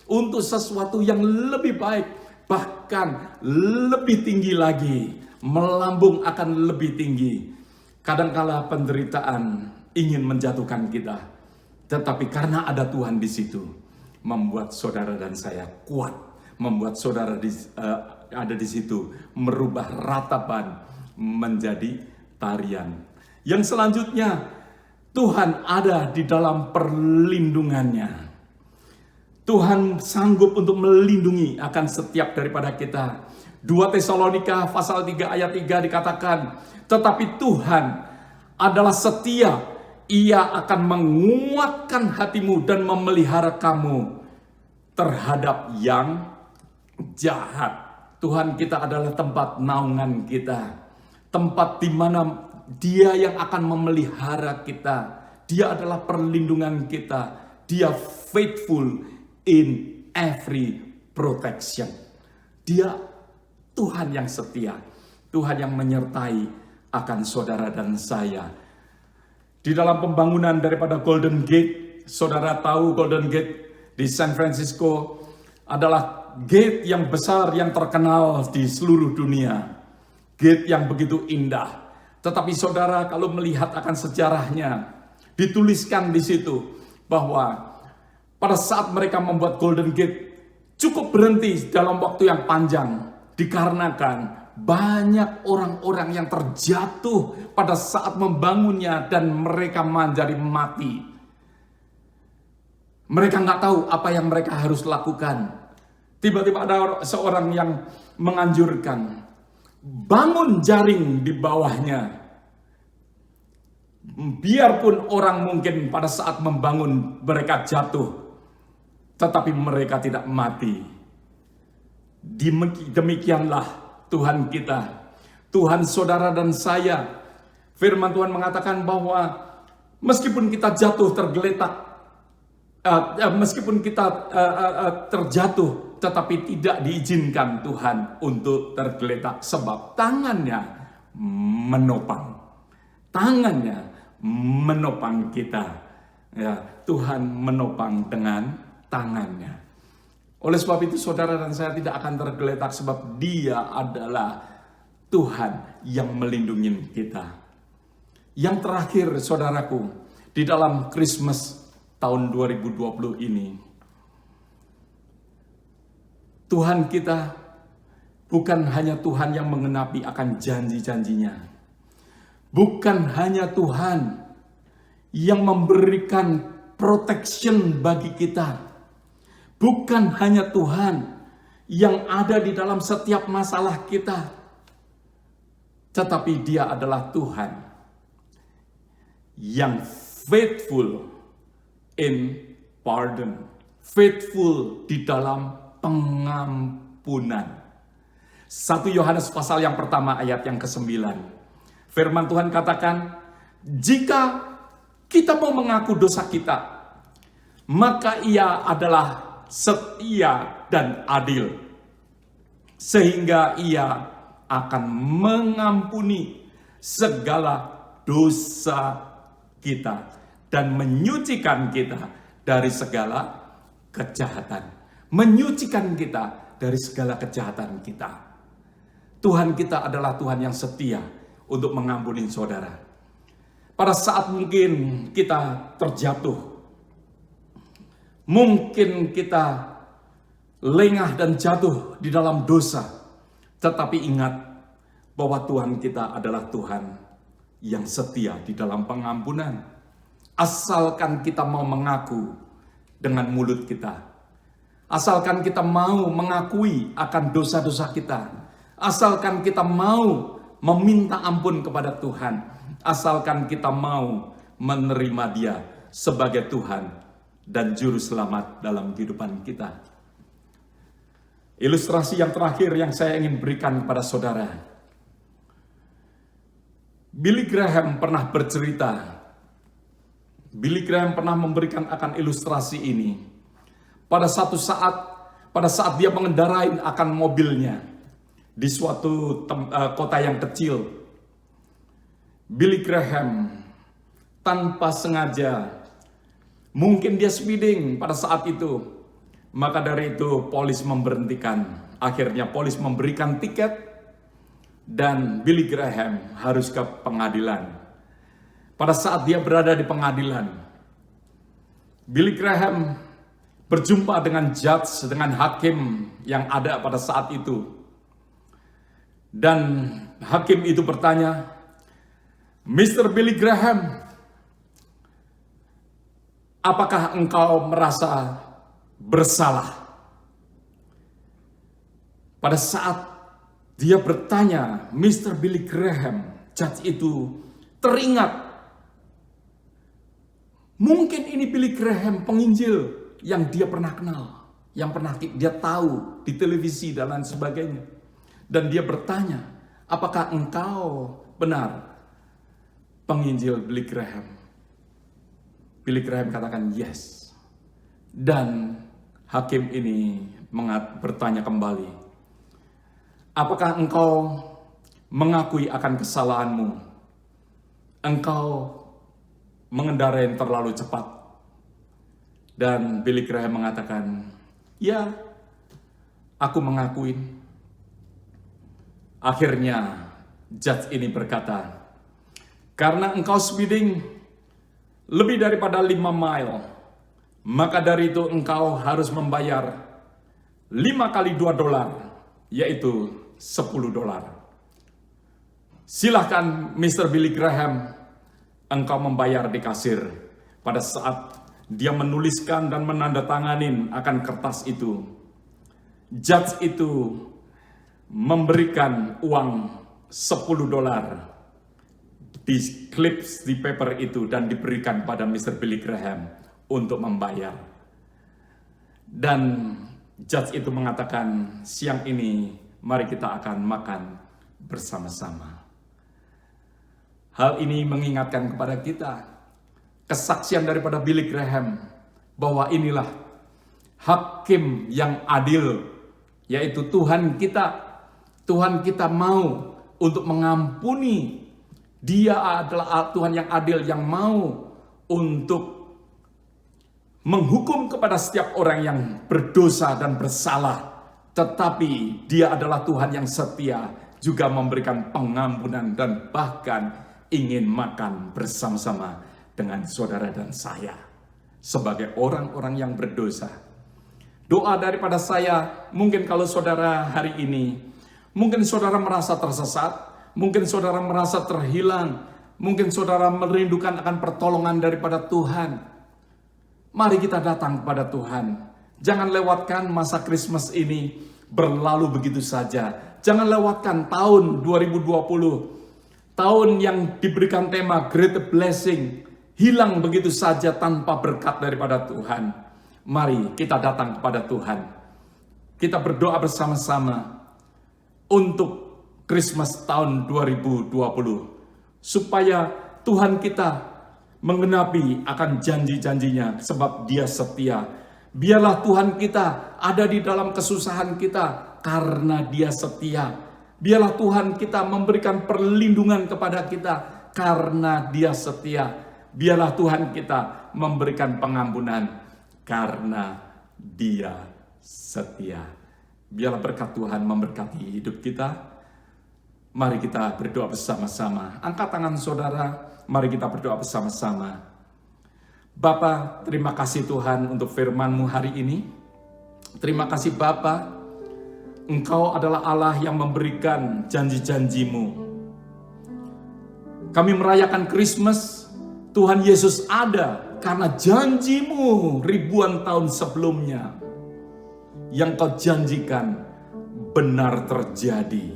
untuk sesuatu yang lebih baik, bahkan lebih tinggi lagi, melambung akan lebih tinggi. Kadangkala penderitaan ingin menjatuhkan kita, tetapi karena ada Tuhan di situ, membuat saudara dan saya kuat, membuat saudara ada di situ, merubah ratapan menjadi tarian. Yang selanjutnya, Tuhan ada di dalam perlindungannya. Tuhan sanggup untuk melindungi akan setiap daripada kita. 2 Tesalonika pasal 3 ayat 3 dikatakan, tetapi Tuhan adalah setia, Ia akan menguatkan hatimu dan memelihara kamu terhadap yang jahat. Tuhan kita adalah tempat naungan kita, tempat di mana Dia yang akan memelihara kita. Dia adalah perlindungan kita. Dia faithful in every protection. Dia Tuhan yang setia, Tuhan yang menyertai akan saudara dan saya. Di dalam pembangunan daripada Golden Gate, saudara tahu Golden Gate di San Francisco adalah gate yang besar yang terkenal di seluruh dunia. Gate yang begitu indah. Tetapi saudara, kalau melihat akan sejarahnya, dituliskan di situ bahwa pada saat mereka membuat Golden Gate cukup berhenti dalam waktu yang panjang dikarenakan banyak orang-orang yang terjatuh pada saat membangunnya dan mereka menjadi mati. Mereka nggak tahu apa yang mereka harus lakukan. Tiba-tiba ada seorang yang menganjurkan, bangun jaring di bawahnya. Biarpun orang mungkin pada saat membangun mereka jatuh, tetapi mereka tidak mati. Demikianlah Tuhan kita, Tuhan saudara dan saya. Firman Tuhan mengatakan bahwa meskipun kita jatuh tergeletak, meskipun kita terjatuh, tetapi tidak diizinkan Tuhan untuk tergeletak, sebab tangannya menopang. Tangannya menopang kita. Ya, Tuhan menopang dengan tangannya. Oleh sebab itu saudara dan saya tidak akan tergeletak, sebab Dia adalah Tuhan yang melindungi kita. Yang terakhir saudaraku, di dalam Christmas tahun 2020 ini, Tuhan kita bukan hanya Tuhan yang mengenapi akan janji-janjinya. Bukan hanya Tuhan yang memberikan protection bagi kita. Bukan hanya Tuhan yang ada di dalam setiap masalah kita. Tetapi Dia adalah Tuhan yang faithful in pardon. Faithful di dalam pengampunan. 1 Yohanes pasal yang pertama ayat yang ke-9. Firman Tuhan katakan, jika kita mau mengaku dosa kita, maka Ia adalah setia dan adil, sehingga Ia akan mengampuni segala dosa kita dan menyucikan kita dari segala kejahatan. Menyucikan kita dari segala kejahatan kita. Tuhan kita adalah Tuhan yang setia untuk mengampuni saudara. Pada saat mungkin kita terjatuh, mungkin kita lengah dan jatuh di dalam dosa, tetapi ingat bahwa Tuhan kita adalah Tuhan yang setia di dalam pengampunan. Asalkan kita mau mengaku dengan mulut kita. Asalkan kita mau mengakui akan dosa-dosa kita. Asalkan kita mau meminta ampun kepada Tuhan. Asalkan kita mau menerima Dia sebagai Tuhan dan Juru Selamat dalam kehidupan kita. Ilustrasi yang terakhir yang saya ingin berikan kepada saudara. Billy Graham pernah bercerita. Billy Graham pernah memberikan akan ilustrasi ini. Pada saat dia mengendarai akan mobilnya di suatu kota yang kecil, Billy Graham tanpa sengaja Mungkin dia speeding pada saat itu. Maka dari itu polis memberhentikan. Akhirnya polis memberikan tiket dan Billy Graham harus ke pengadilan. Pada saat dia berada di pengadilan, Billy Graham berjumpa dengan judge, dengan hakim yang ada pada saat itu. Dan hakim itu bertanya, Mr. Billy Graham, apakah engkau merasa bersalah? Pada saat dia bertanya, Mr. Billy Graham, judge itu teringat. Mungkin ini Billy Graham penginjil yang dia pernah kenal, yang pernah dia tahu di televisi dan lain sebagainya. Dan dia bertanya, apakah engkau benar penginjil Billy Graham? Billy Graham katakan yes. Dan hakim ini bertanya kembali, apakah engkau mengakui akan kesalahanmu? Engkau mengendarai terlalu cepat. Dan Billy Graham mengatakan, ya, aku mengakui. Akhirnya judge ini berkata, karena engkau speeding lebih daripada 5 mile, maka dari itu engkau harus membayar 5 kali $2, yaitu $10. Silahkan Mr. Billy Graham, engkau membayar di kasir. Pada saat dia menuliskan dan menandatanganin akan kertas itu, judge itu memberikan uang $10 di clips di paper itu dan diberikan pada Mr. Billy Graham untuk membayar. Dan judge itu mengatakan, siang ini mari kita akan makan bersama-sama. Hal ini mengingatkan kepada kita kesaksian daripada Billy Graham bahwa inilah hakim yang adil, yaitu Tuhan kita. Tuhan kita mau untuk mengampuni. Dia adalah Tuhan yang adil yang mau untuk menghukum kepada setiap orang yang berdosa dan bersalah. Tetapi dia adalah Tuhan yang setia, juga memberikan pengampunan dan bahkan ingin makan bersama-sama dengan saudara dan saya sebagai orang-orang yang berdosa. Doa daripada saya, mungkin kalau saudara hari ini, mungkin saudara merasa tersesat, mungkin saudara merasa terhilang, mungkin saudara merindukan akan pertolongan daripada Tuhan. Mari kita datang kepada Tuhan. Jangan lewatkan masa Christmas ini berlalu begitu saja. Jangan lewatkan tahun 2020. Tahun yang diberikan tema Great Blessing, hilang begitu saja tanpa berkat daripada Tuhan. Mari kita datang kepada Tuhan. Kita berdoa bersama-sama untuk Christmas tahun 2020. Supaya Tuhan kita menggenapi akan janji-janjinya sebab Dia setia. Biarlah Tuhan kita ada di dalam kesusahan kita karena Dia setia. Biarlah Tuhan kita memberikan perlindungan kepada kita karena Dia setia. Biarlah Tuhan kita memberikan pengampunan karena Dia setia. Biarlah berkat Tuhan memberkati hidup kita. Mari kita berdoa bersama-sama. Angkat tangan saudara, mari kita berdoa bersama-sama. Bapa, terima kasih Tuhan untuk firman-Mu hari ini. Terima kasih Bapa, Engkau adalah Allah yang memberikan janji-janji-Mu. Kami merayakan Christmas, Tuhan Yesus ada karena janji-Mu ribuan tahun sebelumnya. Yang Kau janjikan benar terjadi.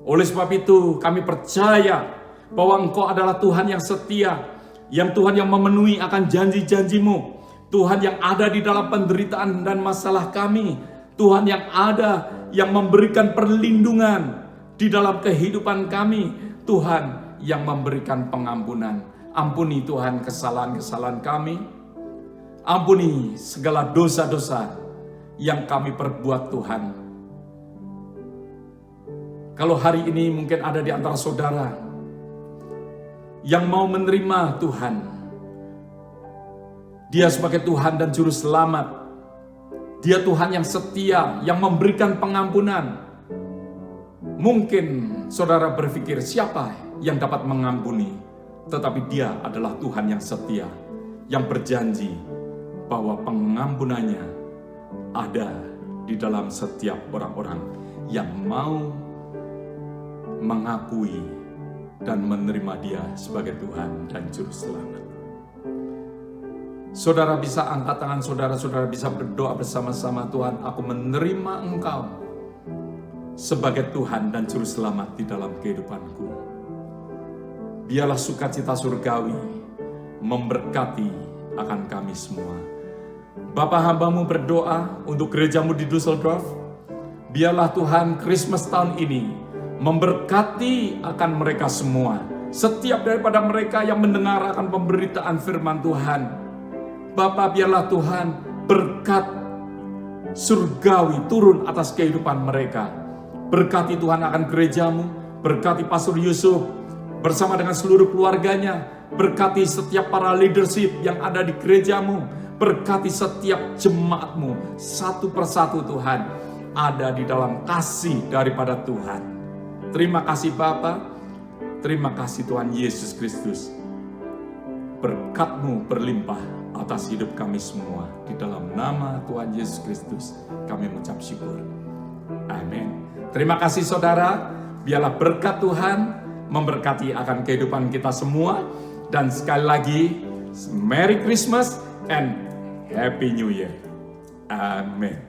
Oleh sebab itu kami percaya bahwa Engkau adalah Tuhan yang setia, yang Tuhan yang memenuhi akan janji-janji-Mu. Tuhan yang ada di dalam penderitaan dan masalah kami. Tuhan yang ada, yang memberikan perlindungan di dalam kehidupan kami. Tuhan yang memberikan pengampunan. Ampuni Tuhan kesalahan-kesalahan kami. Ampuni segala dosa-dosa yang kami perbuat Tuhan. Kalau hari ini mungkin ada di antara saudara yang mau menerima Tuhan Dia sebagai Tuhan dan Juru Selamat. Dia Tuhan yang setia, yang memberikan pengampunan. Mungkin saudara berpikir siapa yang dapat mengampuni, tetapi Dia adalah Tuhan yang setia, yang berjanji bahwa pengampunannya ada di dalam setiap orang-orang yang mau mengakui dan menerima Dia sebagai Tuhan dan Juru Selamat. Saudara bisa angkat tangan saudara bisa berdoa bersama-sama. Tuhan, aku menerima Engkau sebagai Tuhan dan Juru Selamat di dalam kehidupanku. Biarlah sukacita surgawi memberkati akan kami semua. Bapa, hamba-Mu berdoa untuk gerejamu di Düsseldorf. Biarlah Tuhan Christmas tahun ini memberkati akan mereka semua. Setiap daripada mereka yang mendengar akan pemberitaan firman Tuhan. Bapa, biarlah Tuhan berkat surgawi turun atas kehidupan mereka. Berkati Tuhan akan gerejamu, berkati Pastor Yusuf bersama dengan seluruh keluarganya, berkati setiap para leadership yang ada di gerejamu, berkati setiap jemaatmu satu persatu. Tuhan, ada di dalam kasih daripada Tuhan. Terima kasih Bapa, terima kasih Tuhan Yesus Kristus. Berkat-Mu berlimpah atas hidup kami semua. Di dalam nama Tuhan Yesus Kristus kami mengucap syukur. Amin. Terima kasih saudara. Biarlah berkat Tuhan memberkati akan kehidupan kita semua. Dan sekali lagi, Merry Christmas and Happy New Year. Amin.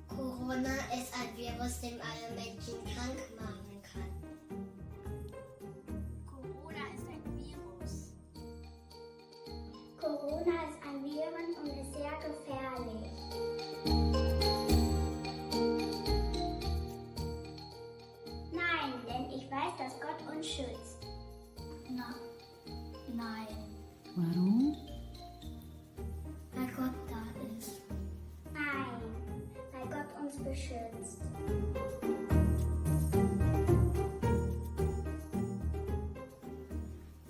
Corona ist ein Virus, dem alle Menschen krank machen kann. Corona ist ein Virus. Corona ist ein Viren und ist sehr gefährlich. Nein, denn ich weiß, dass Gott uns schützt. Nein, Warum? weil Gott da ist. Nein, weil Gott uns beschützt.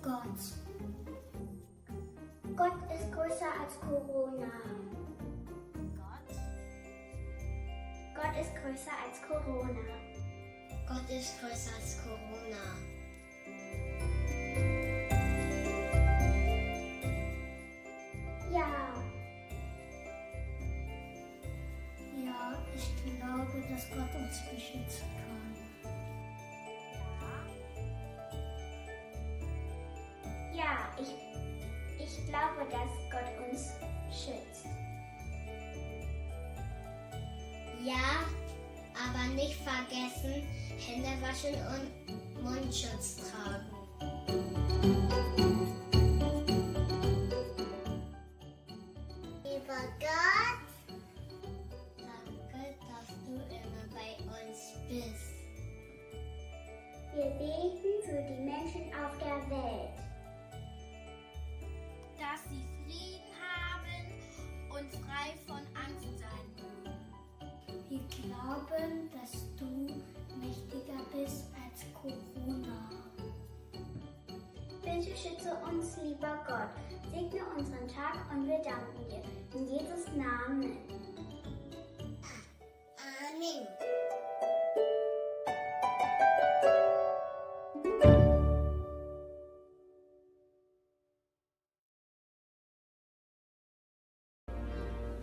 Gott. Gott ist größer als Corona. Gott ist größer als Corona. Gott ist größer als Corona. Ja, Ja, ich glaube, dass Gott uns beschützen kann. ja, ich glaube, dass Gott uns schützt. Ja, aber nicht vergessen, Hände waschen und Mundschutz tragen. Lieber Gott, danke, dass du immer bei uns bist. Wir beten für die Menschen auf der Welt. Dass sie Frieden haben und frei von Angst sein mögen. Wir glauben, dass du mächtiger bist als Corona. Bitte schütze uns, lieber Gott. Segne unseren Tag und wir danken dir. In Jesus' Namen. Amen.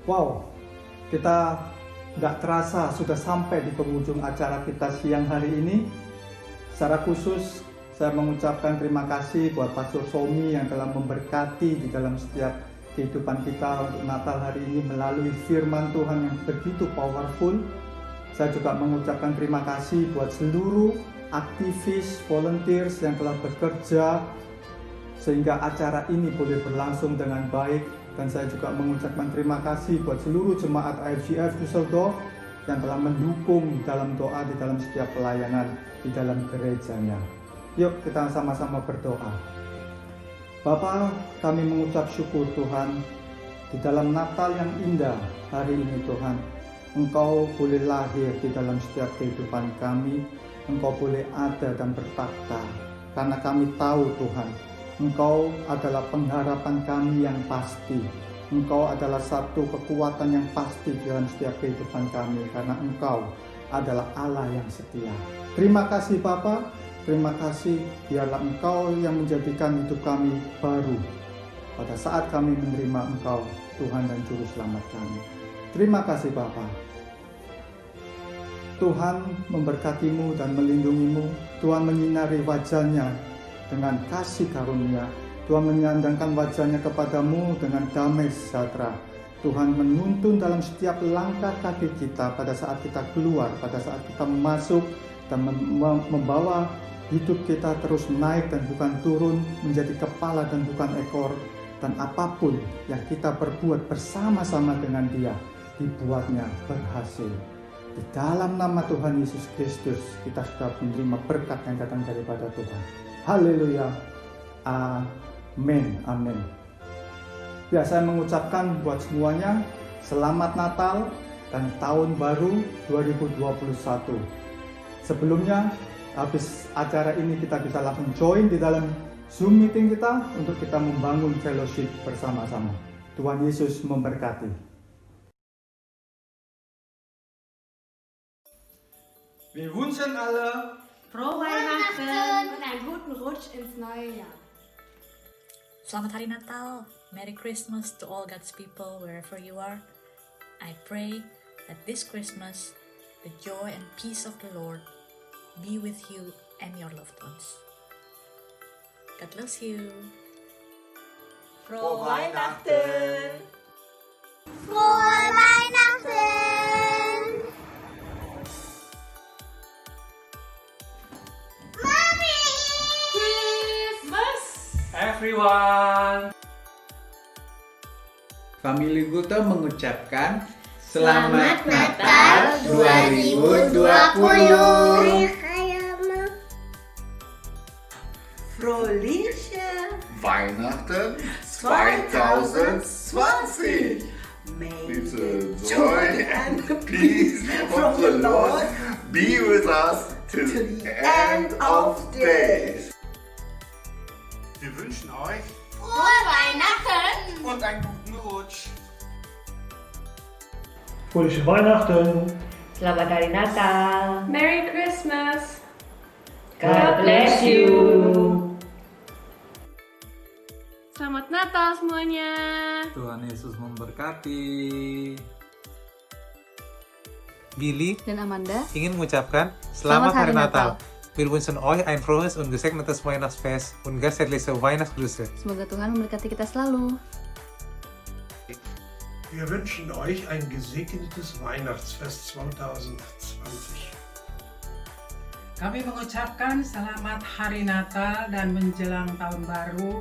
Wow, kita nggak terasa sudah sampai di penghujung acara kita siang hari ini. Secara khusus saya mengucapkan terima kasih buat Pastor Somi yang telah memberkati di dalam setiap kehidupan kita untuk Natal hari ini melalui firman Tuhan yang begitu powerful. Saya juga mengucapkan terima kasih buat seluruh aktivis, volunteers yang telah bekerja sehingga acara ini boleh berlangsung dengan baik. Dan saya juga mengucapkan terima kasih buat seluruh jemaat IFGF Düsseldorf yang telah mendukung dalam doa di dalam setiap pelayanan di dalam gerejanya. Yuk kita sama-sama berdoa. Bapa, kami mengucap syukur Tuhan di dalam Natal yang indah hari ini Tuhan. Engkau boleh lahir di dalam setiap kehidupan kami. Engkau boleh ada dan bertakhta. Karena kami tahu Tuhan, Engkau adalah pengharapan kami yang pasti. Engkau adalah satu kekuatan yang pasti dalam setiap kehidupan kami. Karena Engkau adalah Allah yang setia. Terima kasih Bapa, terima kasih biarlah Engkau yang menjadikan hidup kami baru pada saat kami menerima Engkau Tuhan dan Juru Selamat kami. Terima kasih Bapa. Tuhan memberkatimu dan melindungimu. Tuhan menyinari wajah-Nya dengan kasih karunia. Tuhan menyandangkan wajah-Nya kepadamu dengan damai sejahtera. Tuhan menuntun dalam setiap langkah kaki kita pada saat kita keluar, pada saat kita masuk, dan membawa hidup kita terus naik dan bukan turun, menjadi kepala dan bukan ekor. Dan apapun yang kita perbuat bersama-sama dengan Dia, dibuatnya berhasil. Di dalam nama Tuhan Yesus Kristus, kita sudah menerima berkat yang datang daripada Tuhan. Haleluya. Amin. Amin. Ya, saya mengucapkan buat semuanya Selamat Natal dan Tahun Baru 2021. Sebelumnya, habis acara ini kita bisa langsung join di dalam Zoom meeting kita untuk kita membangun fellowship bersama-sama. Tuhan Yesus memberkati. Wir wünschen alle Frohe Weihnachten Und einen guten Rutsch ins neue Jahr. Selamat Hari Natal, Merry Christmas to all God's people wherever you are. I pray that this Christmas, the joy and peace of the Lord be with you and your loved ones. God bless you. Frohe Weihnachten! Frohe Weihnachten! Mommy! Christmas! Everyone! Family Guto mengucapkan Selamat Natal 2020! Fröhliche Weihnachten 2020. May The joy and peace of the Lord be with us till the end of days. Wir wünschen euch Frohe Weihnachten! und einen guten Rutsch. Fröhliche Weihnachten! Selamat Hari Natal. Merry Christmas. God bless you. Selamat Natal semuanya. Tuhan Yesus memberkati. Billy Dan Amanda, ingin mengucapkan Selamat Hari Natal. Wir wünschen euch ein frohes und gesegnetes Weihnachtsfest und ganz herzliche Weihnachtsgrüße. semoga Tuhan memberkati kita selalu. Wir wünschen euch ein gesegnetes Weihnachtsfest 2020. Kami mengucapkan selamat Hari Natal dan menjelang Tahun Baru.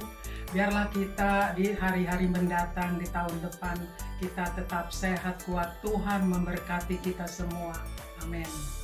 Biarlah kita di hari-hari mendatang di tahun depan kita tetap sehat kuat. Tuhan memberkati kita semua. Amin.